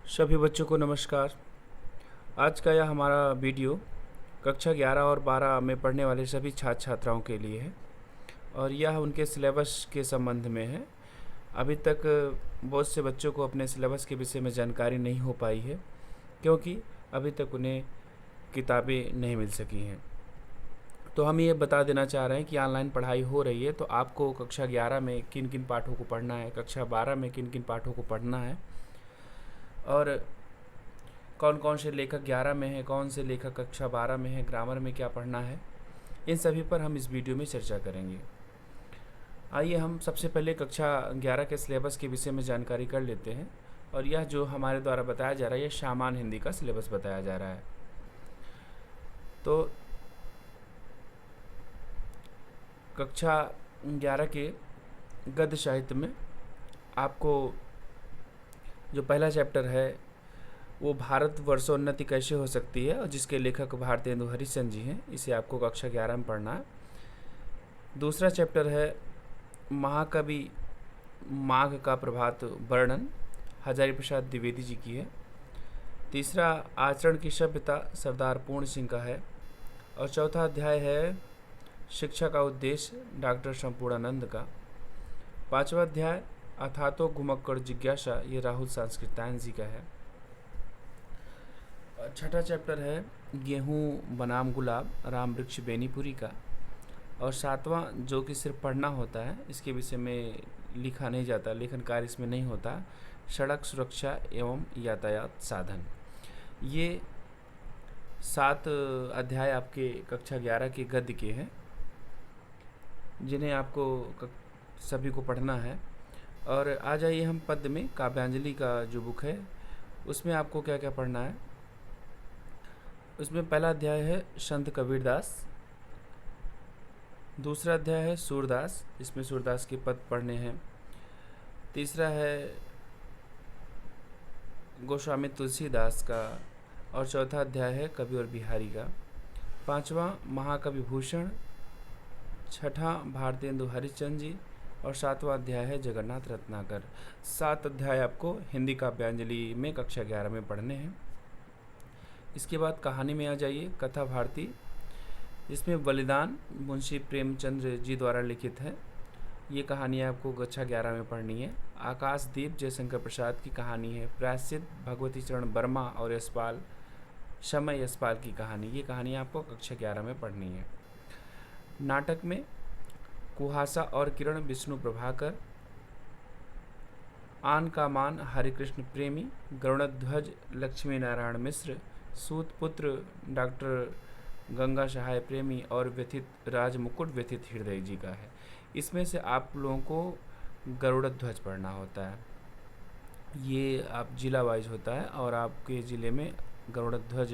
सभी बच्चों को नमस्कार। आज का यह हमारा वीडियो कक्षा 11 और 12 में पढ़ने वाले सभी छात्र छात्राओं के लिए है और यह उनके सिलेबस के संबंध में है। अभी तक बहुत से बच्चों को अपने सिलेबस के विषय में जानकारी नहीं हो पाई है क्योंकि अभी तक उन्हें किताबें नहीं मिल सकी हैं। तो हम ये बता देना चाह रहे हैं कि ऑनलाइन पढ़ाई हो रही है, तो आपको कक्षा 11 में किन किन पाठों को पढ़ना है, कक्षा 12 में किन किन पाठों को पढ़ना है और कौन कौन से लेखक 11 में है, कौन से लेखक कक्षा 12 में है, ग्रामर में क्या पढ़ना है, इन सभी पर हम इस वीडियो में चर्चा करेंगे। आइए हम सबसे पहले कक्षा 11 के सिलेबस के विषय में जानकारी कर लेते हैं। और यह जो हमारे द्वारा बताया जा रहा है, यह सामान्य हिंदी का सिलेबस बताया जा रहा है। तो कक्षा 11 के गद्य साहित्य में आपको जो पहला चैप्टर है वो भारत वर्षोन्नति कैसे हो सकती है, और जिसके लेखक भारतेंदु हरिश्चंद्र जी हैं। इसे आपको कक्षा 11 में पढ़ना है। दूसरा चैप्टर है महाकवि माघ का प्रभात वर्णन, हजारी प्रसाद द्विवेदी जी की है। तीसरा आचरण की सभ्यता, सरदार पूर्ण सिंह का है। और चौथा अध्याय है शिक्षा का उद्देश्य, डॉक्टर संपूर्णानंद का। पांचवा अध्याय अथातो घुमक्कड़ जिज्ञासा, ये राहुल सांस्कृतायन जी का है। छठा चैप्टर है गेहूँ बनाम गुलाब, राम वृक्ष बेनीपुरी का। और सातवां, जो कि सिर्फ पढ़ना होता है, इसके विषय में लिखा नहीं जाता, लेखन कार्य इसमें नहीं होता, सड़क सुरक्षा एवं यातायात साधन। ये 7 अध्याय आपके कक्षा 11 के गद्य के हैं, जिन्हें आपको सभी को पढ़ना है। और आ जाइए हम पद्य में, काव्यांजलि का जो बुक है उसमें आपको क्या क्या पढ़ना है। उसमें पहला अध्याय है संत कबीरदास। दूसरा अध्याय है सूरदास, इसमें सूरदास के पद पढ़ने हैं। तीसरा है गोस्वामी तुलसीदास का। और चौथा अध्याय है कवि और बिहारी का। पांचवा महाकवि भूषण। छठा भारतेंदु हरिश्चंद्र जी। और सातवां अध्याय है जगन्नाथ रत्नाकर। 7 अध्याय आपको हिंदी काव्यांजलि में कक्षा 11 में पढ़ने हैं। इसके बाद कहानी में आ जाइए, कथा भारती, जिसमें बलिदान मुंशी प्रेमचंद्र जी द्वारा लिखित है। ये कहानी आपको कक्षा 11 में पढ़नी है। आकाशदीप जयशंकर प्रसाद की कहानी है। प्रायश्चित भगवती चरण वर्मा और यशपाल, समय यशपाल की कहानी, ये कहानी आपको कक्षा 11 में पढ़नी है। नाटक में कुहासा और किरण विष्णु प्रभाकर, आन का मान हरिकृष्ण प्रेमी, गरुड़ध्वज लक्ष्मी नारायण मिश्र, सूत पुत्र डॉक्टर गंगा सहाय प्रेमी और व्यथित राजमुकुट व्यथित हृदय जी का है। इसमें से आप लोगों को गरुड़ध्वज पढ़ना होता है। ये आप जिला वाइज होता है और आपके ज़िले में गरुड़ध्वज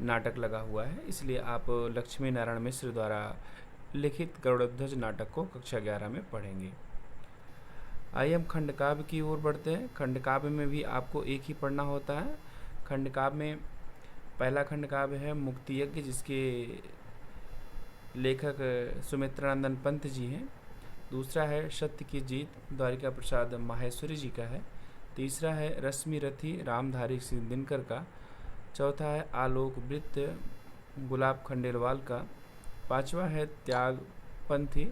नाटक लगा हुआ है, इसलिए आप लक्ष्मी नारायण मिश्र द्वारा लिखित गरुड़ध्वज नाटक को कक्षा 11 में पढ़ेंगे। आइए हम खंडकाव्य की ओर बढ़ते हैं। खंडकाव्य में भी आपको एक ही पढ़ना होता है। खंडकाव्य में पहला खंडकाव्य है मुक्ति यज्ञ, जिसके लेखक सुमित्रानंदन पंत जी हैं। दूसरा है सत्य की जीत, द्वारिका प्रसाद माहेश्वरी जी का है। तीसरा है रश्मि रथी, रामधारी सिंह दिनकर का। चौथा है आलोक वृत्त, गुलाब खंडेलवाल का। पांचवा है त्याग पंथी,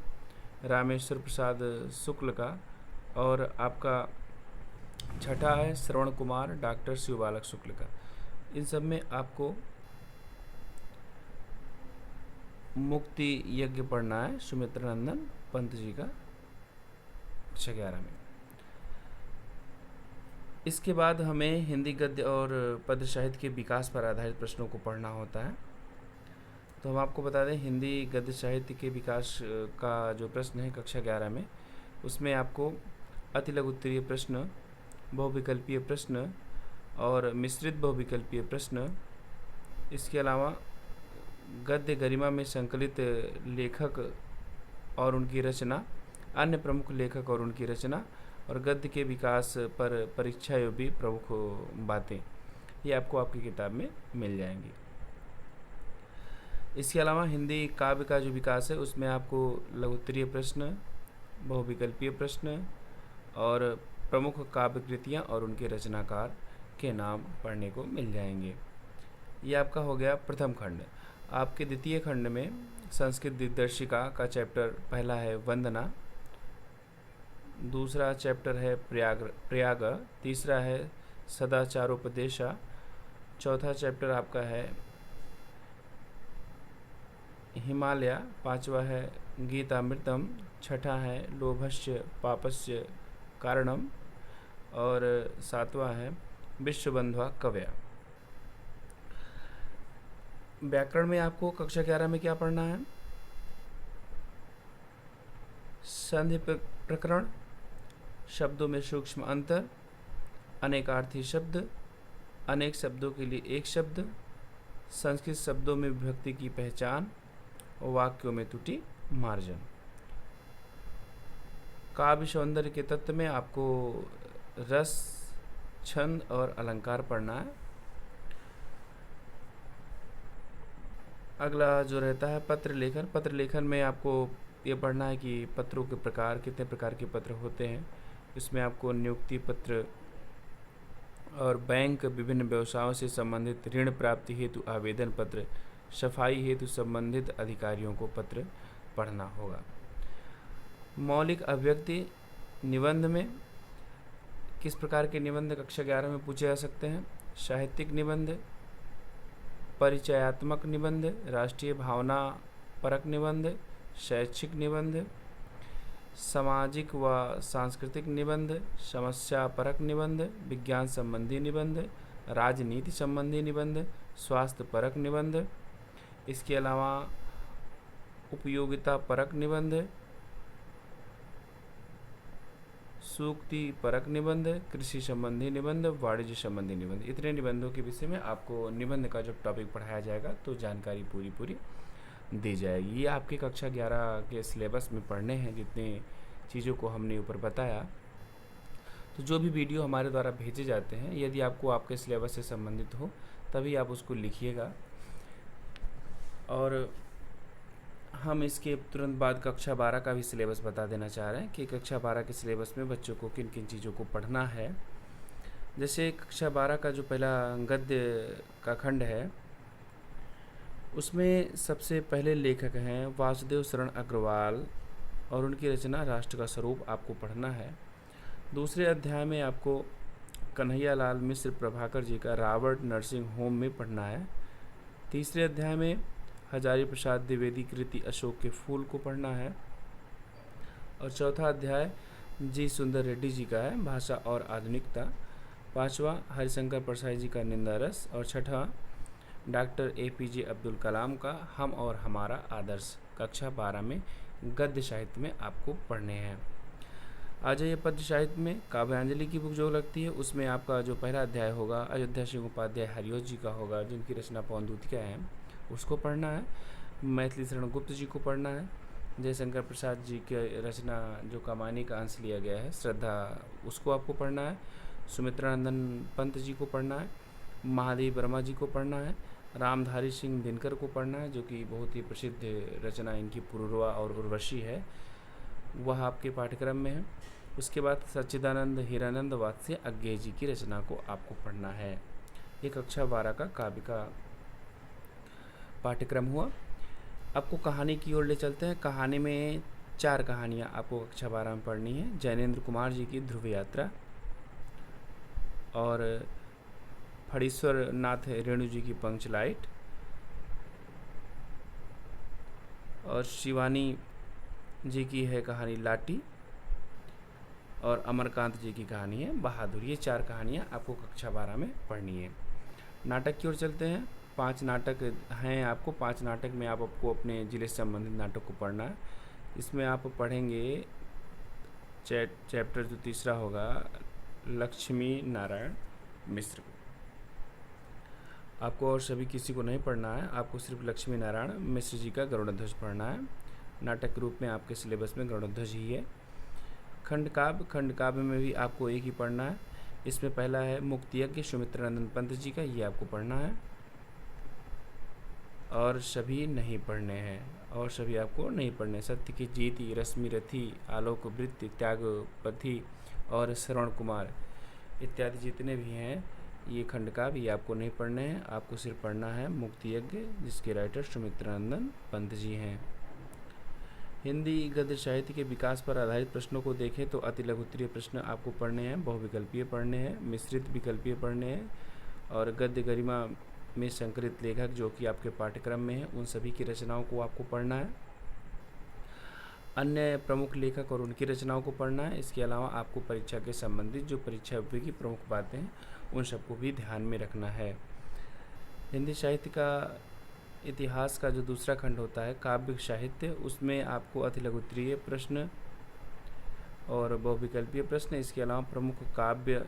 रामेश्वर प्रसाद शुक्ल का। और आपका छठा है श्रवण कुमार, डॉक्टर शिवबालक शुक्ल का। इन सब में आपको मुक्ति यज्ञ पढ़ना है सुमित्रानंदन पंत जी का कक्षा 11 में। इसके बाद हमें हिंदी गद्य और पद्य साहित्य के विकास पर आधारित प्रश्नों को पढ़ना होता है। तो हम आपको बता दें, हिंदी गद्य साहित्य के विकास का जो प्रश्न है कक्षा 11 में, उसमें आपको अति लघु उत्तरीय प्रश्न, बहुविकल्पीय प्रश्न और मिश्रित बहुविकल्पीय प्रश्न, इसके अलावा गद्य गरिमा में संकलित लेखक और उनकी रचना, अन्य प्रमुख लेखक और उनकी रचना, और गद्य के विकास पर परीक्षा योग्य प्रमुख बातें, ये आपको आपकी किताब में मिल जाएंगी। इसके अलावा हिंदी काव्य का जो विकास है उसमें आपको लघु उत्तरीय प्रश्न, बहुविकल्पीय प्रश्न और प्रमुख काव्य कृतियाँ और उनके रचनाकार के नाम पढ़ने को मिल जाएंगे। ये आपका हो गया प्रथम खंड। आपके द्वितीय खंड में संस्कृत दिग्दर्शिका का चैप्टर पहला है वंदना, दूसरा चैप्टर है प्रयाग, तीसरा है सदाचारोपदेशा, चौथा चैप्टर आपका है हिमालय, पांचवा है गीतामृतम, छठा है लोभस्य पापस्य कारणम और सातवां है विश्वबंधुआ कव्या। व्याकरण में आपको कक्षा 11 में क्या पढ़ना है? संधि प्रकरण, शब्दों में सूक्ष्म अंतर, अनेकार्थी शब्द, अनेक शब्दों के लिए एक शब्द, संस्कृत शब्दों में विभक्ति की पहचान, वाक्यों में त्रुटि मार्जन। काव्य सौंदर्य के तत्व में आपको रस, छंद और अलंकार पढ़ना है। अगला जो रहता है पत्र लेखन। पत्र लेखन में आपको ये पढ़ना है कि पत्रों के प्रकार, कितने प्रकार के पत्र होते हैं। इसमें आपको नियुक्ति पत्र और बैंक, विभिन्न व्यवसायों से संबंधित ऋण प्राप्ति हेतु आवेदन पत्र, सफाई हेतु संबंधित अधिकारियों को पत्र पढ़ना होगा। मौलिक अभिव्यक्ति निबंध में किस प्रकार के निबंध कक्षा 11 में पूछे जा सकते हैं? साहित्यिक निबंध, परिचयात्मक निबंध, राष्ट्रीय भावना परक निबंध, शैक्षिक निबंध, सामाजिक व सांस्कृतिक निबंध, समस्या परक निबंध, विज्ञान संबंधी निबंध, राजनीति संबंधी निबंध, स्वास्थ्य परक निबंध, इसके अलावा उपयोगिता परक निबंध, सूक्ति परक निबंध, कृषि संबंधी निबंध, वाणिज्य संबंधी निबंध। इतने निबंधों के विषय में आपको निबंध का जब टॉपिक पढ़ाया जाएगा तो जानकारी पूरी दी जाएगी। ये आपके कक्षा 11 के सिलेबस में पढ़ने हैं जितने चीज़ों को हमने ऊपर बताया। तो जो भी वीडियो हमारे द्वारा भेजे जाते हैं, यदि आपको आपके सिलेबस से संबंधित हो तभी आप उसको लिखिएगा। और हम इसके तुरंत बाद कक्षा 12 का भी सिलेबस बता देना चाह रहे हैं कि कक्षा 12 के सिलेबस में बच्चों को किन किन चीज़ों को पढ़ना है। जैसे कक्षा 12 का जो पहला गद्य का खंड है उसमें सबसे पहले लेखक हैं वासुदेव शरण अग्रवाल और उनकी रचना राष्ट्र का स्वरूप आपको पढ़ना है। दूसरे अध्याय में आपको कन्हैया लाल मिश्र प्रभाकर जी का रावर्ट नर्सिंग होम में पढ़ना है। तीसरे अध्याय में हजारी प्रसाद द्विवेदी कृति अशोक के फूल को पढ़ना है। और चौथा अध्याय जी सुंदर रेड्डी जी का है भाषा और आधुनिकता। पांचवा हरिशंकर प्रसाद जी का निंदा रस। और छठा डॉक्टर APJ अब्दुल कलाम का हम और हमारा आदर्श। कक्षा 12 में गद्य साहित्य में आपको पढ़ने हैं। आ जाइए पद्य साहित्य में। काव्यांजलि की बुक जो लगती है उसमें आपका जो पहला अध्याय होगा अयोध्या सिंह उपाध्याय हरिओ जी का होगा, जिनकी रचना पौंदुतिका है, उसको पढ़ना है। मैथिली शरण गुप्त जी को पढ़ना है। जयशंकर प्रसाद जी की रचना जो कमानी का अंश लिया गया है श्रद्धा, उसको आपको पढ़ना है। सुमित्रानंदन पंत जी को पढ़ना है। महादेव वर्मा जी को पढ़ना है। रामधारी सिंह दिनकर को पढ़ना है जो कि बहुत ही प्रसिद्ध रचना इनकी पुरुरवा और उर्वशी है, वह आपके पाठ्यक्रम में है। उसके बाद सच्चिदानंद हीरानंद वात्स्य अज्ञेय जी की रचना को आपको पढ़ना है। ये कक्षा 12 का काव्य का पाठ्यक्रम हुआ। आपको कहानी की ओर ले चलते हैं। कहानी में 4 कहानियाँ आपको कक्षा 12 में पढ़नी है। जैनेन्द्र कुमार जी की ध्रुव यात्रा और फणीश्वर नाथ रेणु जी की पंचलाइट और शिवानी जी की है कहानी लाटी और अमरकांत जी की कहानी है बहादुर। ये 4 कहानियाँ आपको कक्षा 12 में पढ़नी है। नाटक की ओर चलते हैं। 5 नाटक हैं आपको। 5 नाटक में आपको अपने जिले से संबंधित नाटक को पढ़ना है। इसमें आप पढ़ेंगे चैप्टर जो तीसरा होगा लक्ष्मी नारायण मिश्र। आपको और सभी किसी को नहीं पढ़ना है, आपको सिर्फ लक्ष्मी नारायण मिश्र जी का गरुड़ध्वज पढ़ना है। नाटक के रूप में आपके सिलेबस में गरुड़ध्वज ही है। खंड काव्य में भी आपको एक ही पढ़ना है। इसमें पहला है मुक्ति यज्ञ सुमित्रानंदन पंत जी का, ये आपको पढ़ना है। और सभी नहीं पढ़ने हैं, और सभी आपको नहीं पढ़ने। सत्य की जीति, रश्मि रथी, आलोक वृत्ति, त्याग पथी, और श्रवण कुमार इत्यादि जितने भी हैं ये खंडकाव्य भी आपको नहीं पढ़ने हैं, आपको सिर्फ पढ़ना है मुक्ति यज्ञ, जिसके राइटर सुमित्रानंदन पंत जी हैं। हिंदी गद्य साहित्य के विकास पर आधारित प्रश्नों को देखें तो अति लघु उत्तरीय प्रश्न आपको पढ़ने हैं, बहुविकल्पीय पढ़ने हैं, मिश्रित विकल्पीय पढ़ने हैं, और गद्य गरिमा में संकलित लेखक जो कि आपके पाठ्यक्रम में है उन सभी की रचनाओं को आपको पढ़ना है। अन्य प्रमुख लेखक और उनकी रचनाओं को पढ़ना है। इसके अलावा आपको परीक्षा के संबंधित जो परीक्षा उपयोगी प्रमुख बातें हैं उन सबको भी ध्यान में रखना है। हिंदी साहित्य का इतिहास का जो दूसरा खंड होता है काव्य साहित्य, उसमें आपको अति लघु उत्तरीय प्रश्न और बहुविकल्पीय प्रश्न, इसके अलावा प्रमुख काव्य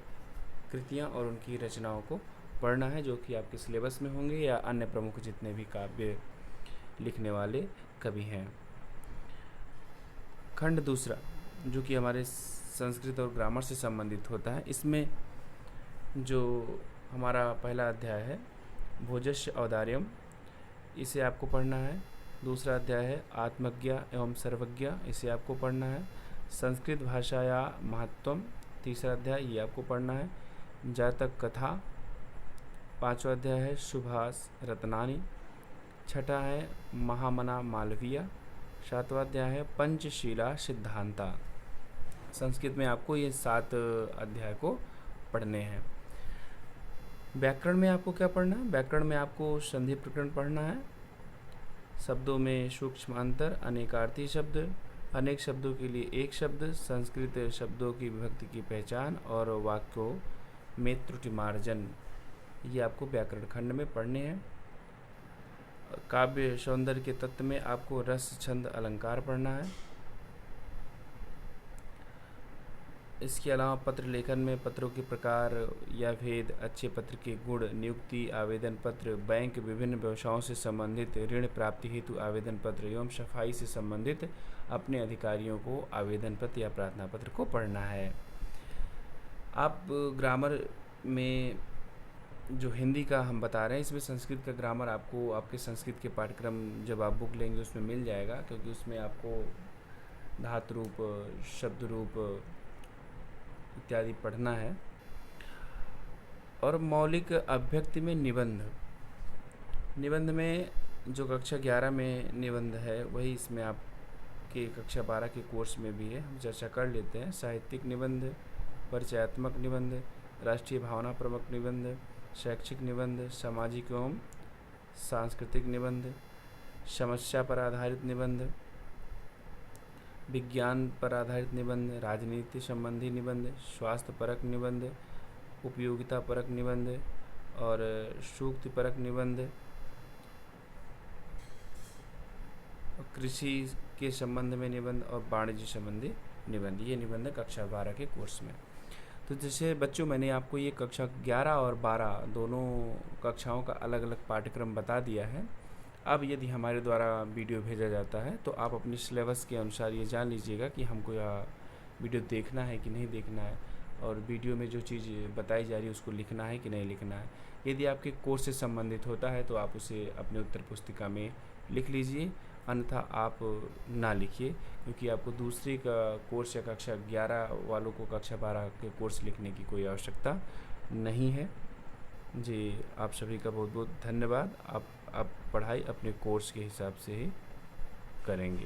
कृतियाँ और उनकी रचनाओं को पढ़ना है जो कि आपके सिलेबस में होंगे या अन्य प्रमुख जितने भी काव्य लिखने वाले कवि हैं। खंड दूसरा जो कि हमारे संस्कृत और ग्रामर से संबंधित होता है, इसमें जो हमारा पहला अध्याय है भोजस्य औदार्यम, इसे आपको पढ़ना है। दूसरा अध्याय है आत्मज्ञा एवं सर्वज्ञ, इसे आपको पढ़ना है। संस्कृत भाषाया महत्वम, तीसरा अध्याय ये आपको पढ़ना है। जातक कथा, पांचवा अध्याय है सुभाष रत्नानी, छठा है महामना मालवीय, सातवां अध्याय है पंचशीला सिद्धांता। संस्कृत में आपको ये 7 अध्याय को पढ़ने हैं। व्याकरण में आपको क्या पढ़ना है? व्याकरण में आपको संधि प्रकरण पढ़ना है। शब्दों में सूक्ष्म अंतर, अनेकार्थी शब्द, अनेक शब्दों के लिए एक शब्द, संस्कृत शब्दों की विभक्ति की पहचान और वाक्यों में त्रुटि मार्जन, ये आपको व्याकरण खंड में पढ़ने हैं। काव्य सौंदर्य के तत्व में आपको रस छंद अलंकार पढ़ना है। इसके अलावा पत्र लेखन में पत्रों के प्रकार या भेद, अच्छे पत्र के गुण, नियुक्ति आवेदन पत्र, बैंक विभिन्न व्यवसायों से संबंधित ऋण प्राप्ति हेतु आवेदन पत्र एवं सफाई से संबंधित अपने अधिकारियों को आवेदन पत्र या प्रार्थना पत्र को पढ़ना है। आप ग्रामर में जो हिंदी का हम बता रहे हैं, इसमें संस्कृत का ग्रामर आपको आपके संस्कृत के पाठ्यक्रम जब आप बुक लेंगे उसमें मिल जाएगा, क्योंकि उसमें आपको धातु रूप, शब्द रूप इत्यादि पढ़ना है। और मौलिक अभ्यक्ति में निबंध, निबंध में जो कक्षा 11 में निबंध है वही इसमें आपके कक्षा 12 के कोर्स में भी है, हम चर्चा कर लेते हैं। साहित्यिक निबंध, परिचयात्मक निबंध, राष्ट्रीय भावना प्रमुख निबंध, शैक्षिक निबंध, सामाजिक एवं सांस्कृतिक निबंध, समस्या पर आधारित निबंध, विज्ञान पर आधारित निबंध, राजनीति संबंधी निबंध, स्वास्थ्य परक निबंध, उपयोगिता परक निबंध और सूक्ति परक निबंध, कृषि के संबंध में निबंध और वाणिज्य संबंधी निबंध, ये निबंध कक्षा 12 के कोर्स में। तो जैसे बच्चों मैंने आपको ये कक्षा 11 और 12 दोनों कक्षाओं का अलग अलग पाठ्यक्रम बता दिया है। अब यदि हमारे द्वारा वीडियो भेजा जाता है तो आप अपने सिलेबस के अनुसार ये जान लीजिएगा कि हमको यह वीडियो देखना है कि नहीं देखना है, और वीडियो में जो चीज़ बताई जा रही है उसको लिखना है कि नहीं लिखना है। यदि आपके कोर्स से संबंधित होता है तो आप उसे अपने उत्तर पुस्तिका में लिख लीजिए, अन्यथा आप ना लिखिए, क्योंकि आपको दूसरे का कोर्स या कक्षा 11 वालों को कक्षा 12 के कोर्स लिखने की कोई आवश्यकता नहीं है। जी, आप सभी का बहुत बहुत धन्यवाद। आप पढ़ाई अपने कोर्स के हिसाब से ही करेंगे।